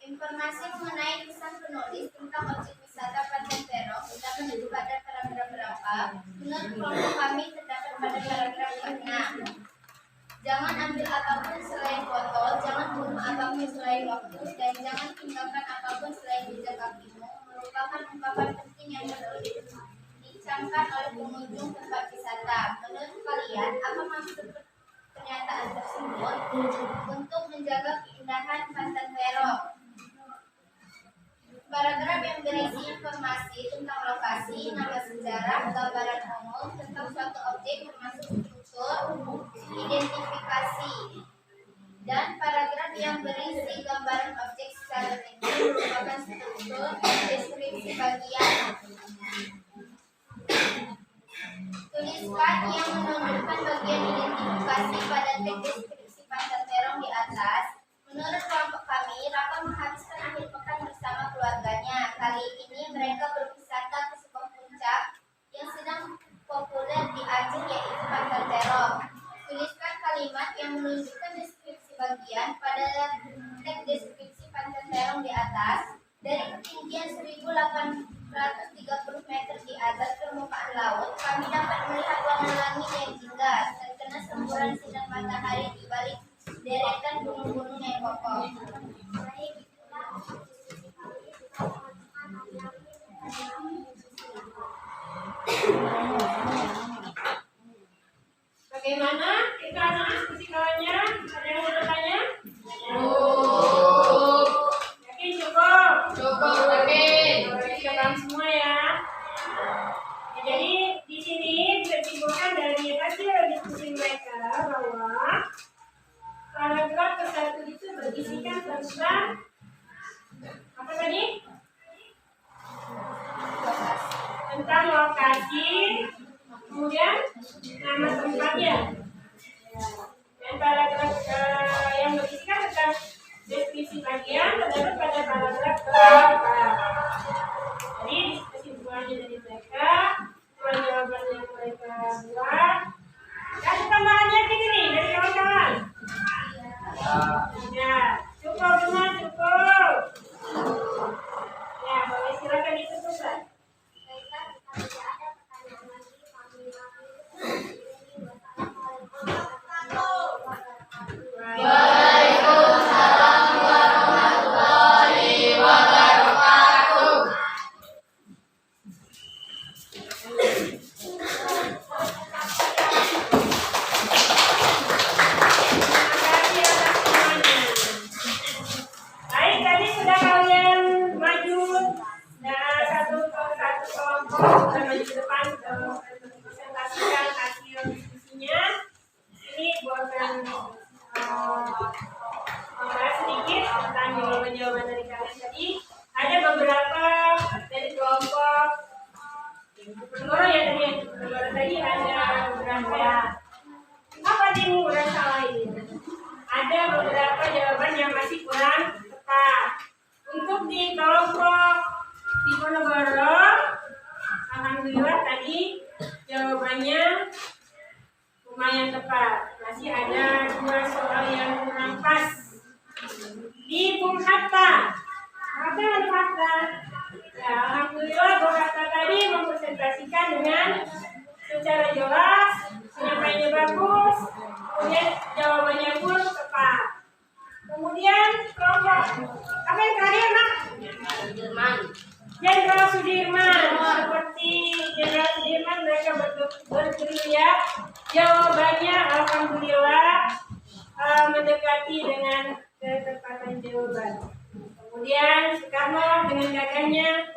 Informasi mengenai pesan penulis tentang objek wisata Pantai Terong terdapat pada paragraf berapa? Menurut kelompok kami terdapat pada paragraf ke-6. Jangan ambil apapun selain foto, jangan bunuh apapun selain waktu, dan jangan tinggalkan apapun selain jejak kakimu merupakan ungkapan penting yang perlu dicamkan oleh pengunjung tempat wisata. Menurut kalian, apa maksud pernyataan tersebut? Untuk menjaga keindahan Pantai Terong. Paragraf yang berisi informasi tentang lokasi, nama, sejarah, gambaran umum tentang suatu objek termasuk struktur identifikasi, dan paragraf yang berisi gambaran objek secara rinci merupakan struktur deskripsi bagian. Tuliskan yang menunjukkan bagian identifikasi pada teks deskripsi Pantai Terong di atas. Menurut kelompok kami, Raka menghabiskan akhir pekan bersama keluarganya. Kali ini mereka berwisata ke sebuah puncak yang sedang populer di Aceh, yaitu Pantai Terong. Tuliskan kalimat yang menunjukkan deskripsi bagian pada teks deskripsi Pantai kaca serong di atas, dari ketinggian 1.830 meter di atas permukaan laut, kami dapat melihat warna langit yang indah, terkena semburan sinar matahari di balik deretan gunung-gunung yang kokoh. Bagaimana kita anak fisikanya? Ada yang mau bertanya? Yakin cukup? Cukup semua ya. Jadi di sini bisa disimpulkan dari hasil diskusi mereka bahwa paragraf ke-1 itu berisikan tentang apa tadi? Tentang lokasi, kemudian nama tempatnya. Dan paragraf yang berisikan tentang deskripsi bagian terdapat pada paragraf ke-4. Jadi kesimpulannya dari mereka, jawaban yang mereka buat. Kasih tambahannya gini nih dari kawan-kawan. Ya, cukup semua cukup. Ya, boleh silakan ditentukan. Baik, tadi sudah kalian maju satu kelompok dan maju ke depan untuk presentasikan hasil diskusinya. Ini buatkan membahas sedikit tentang jawaban-jawaban dari kalian tadi. Ada beberapa dari kelompok Penegoro ya tadi yang Penegoro tadi ada beberapa ya. Apa timu udah salah ini? Ada beberapa jawaban yang masih kurang tepat. Untuk di kelompok Diponegoro, alhamdulillah tadi jawabannya lumayan tepat. Masih ada 2 soal yang kurang pas. Di Bung Hatta, apa yang Bung Hatta? Ya, alhamdulillah Bung Hatta tadi mempresentasikan dengan secara jelas, penyampaiannya bagus, kemudian jawabannya pun tepat. Kemudian kelompok apa yang terakhir nak? Jenderal Sudirman. Seperti Jenderal Sudirman mereka bergerilya. Jawabannya alhamdulillah mendekati dengan ketepatan jawaban. Kemudian Soekarno dengan gagahnya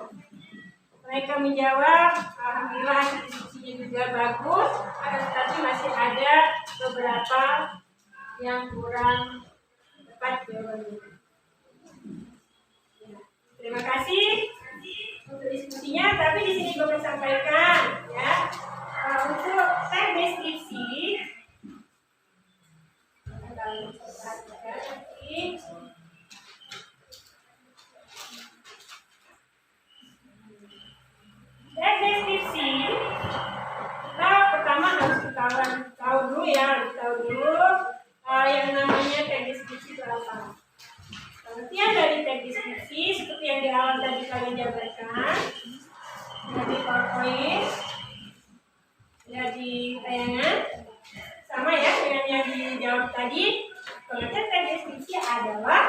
mereka menjawab, alhamdulillah hasil diskusinya juga bagus, akan tetapi masih ada beberapa yang kurang tepat jawabannya. Ya, terima kasih untuk diskusinya, tapi di sini gue sampaikan ya untuk teks deskripsi. Teks deskripsi kita pertama harus tahu dulu ya, yang namanya teks deskripsi itu apa. Pengertian dari teks deskripsi seperti yang di awal tadi kalian jabarkan dari PowerPoint, dari tayangan, sama ya dengan yang dijawab tadi. Pengertian teks deskripsi adalah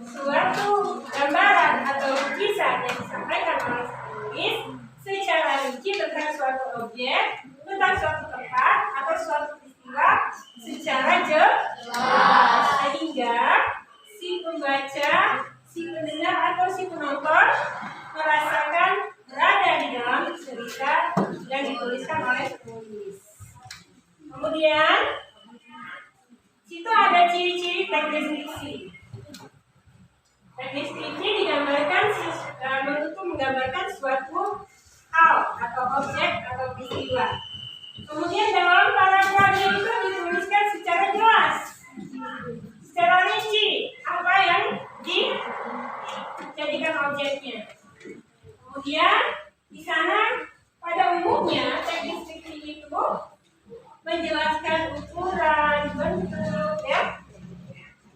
suatu gambaran atau lukisan yang disampaikan oleh penulis secara rinci tentang suatu objek, tentang suatu tempat atau suatu peristiwa secara jelas, sehingga si pembaca, si pendengar atau si penonton merasakan berada di dalam cerita yang dituliskan oleh penulis. Kemudian situ ada ciri-ciri teks deskripsi. Teks deskripsi digambarkan menggambarkan suatu hal atau objek atau peristiwa. Kemudian dalam paragrafnya itu dituliskan secara jelas, secara rinci apa yang dijadikan objeknya. Kemudian di sana pada umumnya teks deskripsi itu menjelaskan ukuran, bentuk, ya,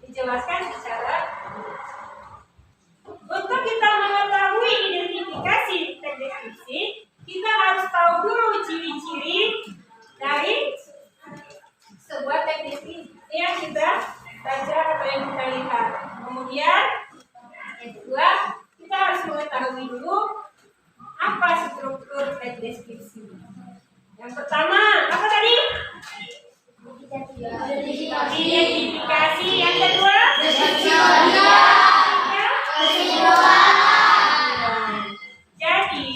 dijelaskan secara Identifikasi. Yang kedua? Jadi,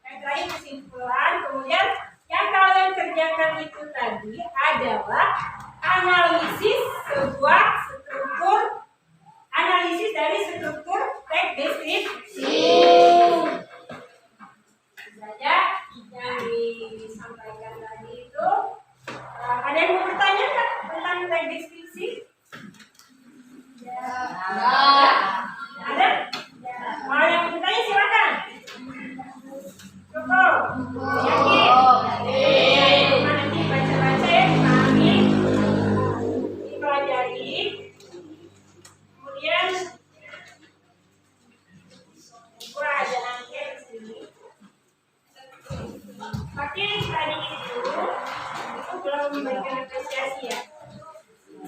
yang terakhir kesimpulan, kemudian yang kalian kerjakan itu tadi adalah analisis sebuah struktur, analisis dari struktur teks deskripsi. Saja yang disampaikan tadi itu. Ada yang mau bertanya nggak tentang teks deskripsi? Ada? Mau yang mau bertanya silakan. Cukup. Yakin? Nanti baca-baca ya, dipahami, dipelajari. Kemudian gua ada angket di sini. Tapi tadi itu belum memberikan apresiasi ya.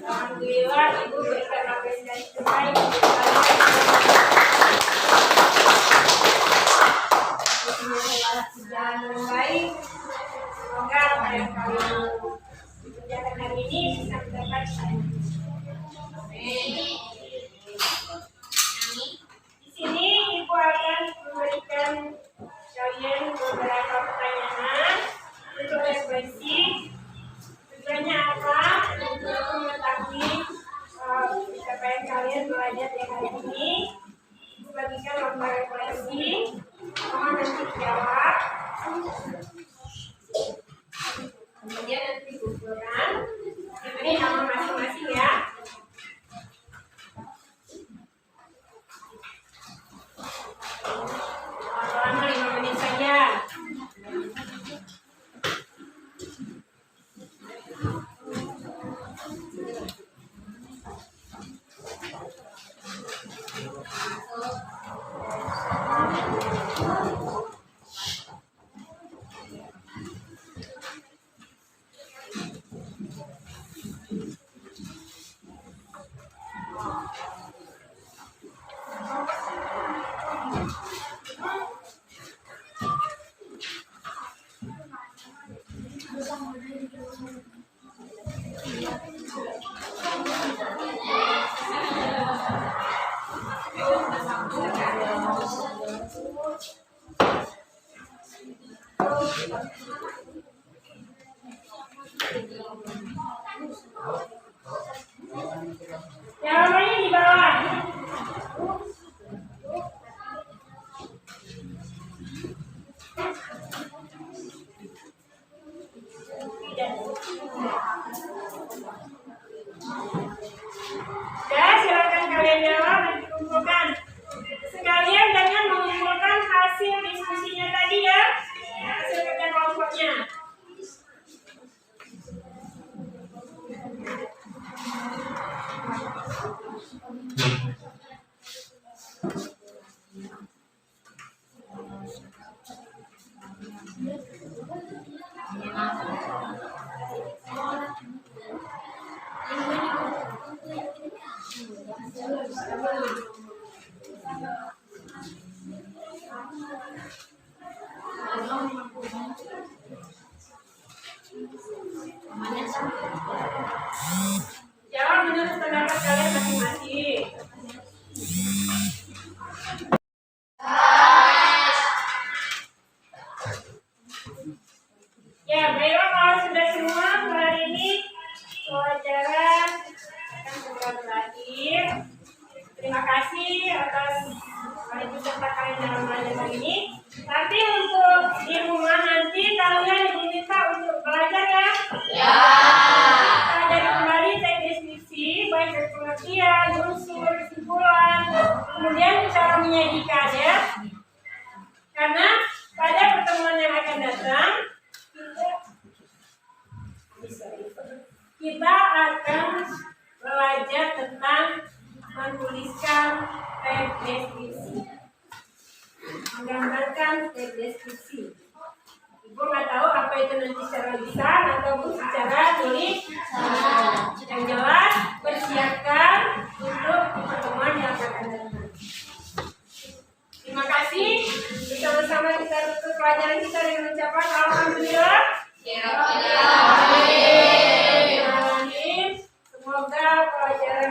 Alhamdulillah ibu berikan apresiasi terbaik untuk kalian. Jalan yang baik. Semoga apa yang kalian kerjakan hari ini bisa mendapatkan. Di sini ibu akan memberikan kalian beberapa pertanyaan untuk refleksi. Tujuannya apa? Untuk mengetahui pencapaian kalian belajar di hari ini. Ibu bagikan lomba refleksi. Mohon nanti dijawab. Kemudian nanti dikumpulkan. Diberi nama masing-masing ya. Selama 5 menit saja. Jawabannya di bawah. Ya, silakan kalian jawab dan dikumpulkan. Sekalian dengan mengumpulkan hasil diskusinya tadi ya, hasil kerja kelompoknya. Jawab menurut pendapat kalian masing-masing. Ya, baiklah kalau sudah semua hari ini pelajaran akan segera berakhir. Terima kasih atas ikut-serta kalian dalam belajar hari ini. Nanti untuk di rumah nanti kalian diminta untuk belajar ya. Ya. Pelajari kembali teks deskripsi, baik dari pengertian, unsur, kesimpulan, kemudian cara menyajikannya. Karena pada pertemuan yang akan datang kita akan belajar tentang menuliskan teks deskripsi, menggambarkan teks deskripsi. Ibu nggak tahu apa itu nanti secara lisan ataupun secara tulis. Yang jelas persiapkan untuk pertemuan yang akan datang. Terima kasih. Bersama-sama kita tutup pelajaran kita dengan ucapan alhamdulillah.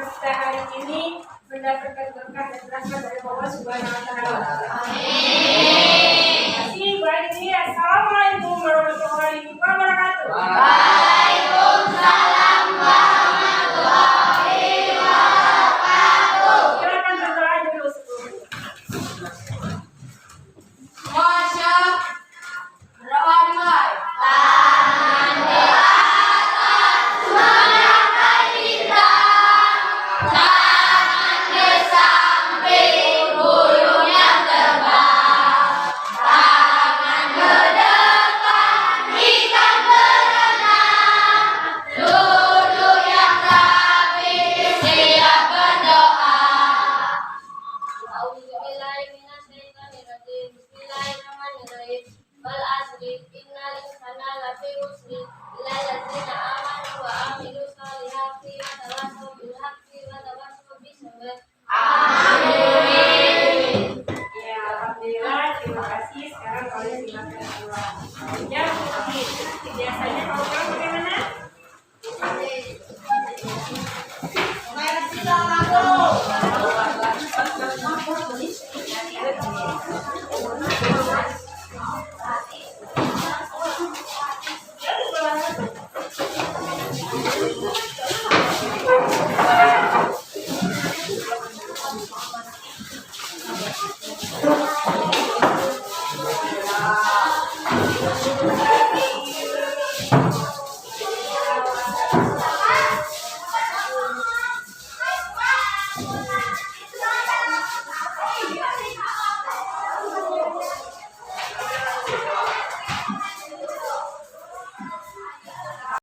kita hari ini mendapatkan berkah dan rahmat dari Allah Subhanahu wa taala. Terima kasih Bu Adi. Assalamualaikum warahmatullahi wabarakatuh. Waalaikumsalam warahmatullahi wabarakatuh. Silakan berdoa dulu sebelumnya. Masya berdoa dimulai. Bismillahirrahmanirrahim. Wal asri innal insana lafi khusr illa allazina amanu wa amilus solihati wa tawassaw bil haqqi wa tawassaw bis sabr. Ya, alhamdulillah. Terima kasih. Sekarang kalian silakan keluar. Ya, seperti biasanya kalau kamu bagaimana?